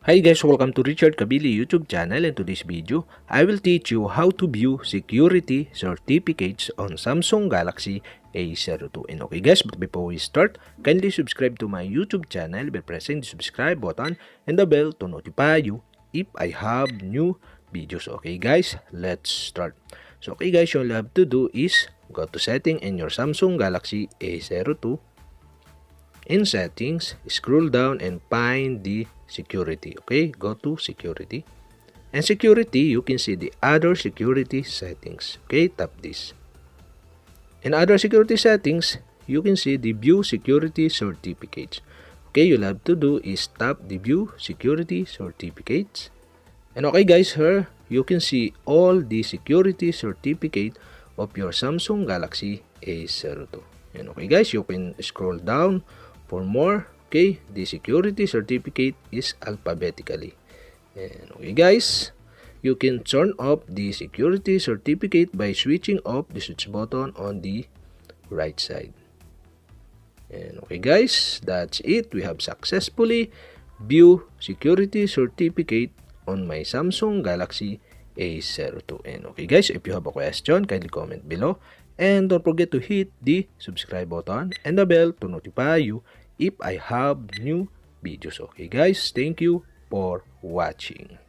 Hi guys, welcome to Richard Cabile YouTube channel. In today's video, I will teach you how to view security certificates on Samsung Galaxy A02. And okay guys, but before we start, kindly subscribe to my YouTube channel by pressing the subscribe button and the bell to notify you if I have new videos. Okay guys, let's start. So okay guys, all you have to do is go to setting in your Samsung Galaxy A02. In settings, scroll down and find the security. Okay, go to security. And security, you can see the other security settings. Okay, tap this. In other security settings, you can see the view security certificates. Okay, you'll have to do is tap the view security certificates. And okay guys, here you can see all the security certificate of your Samsung Galaxy A02. And okay guys, you can scroll down for more. Okay, the security certificate is alphabetically. And okay guys, you can turn off the security certificate by switching off the switch button on the right side. And okay guys, that's it. We have successfully view security certificate on my Samsung Galaxy A02. And okay guys, if you have a question, kindly comment below. And don't forget to hit the subscribe button and the bell to notify you if I have new videos. Okay guys, thank you for watching.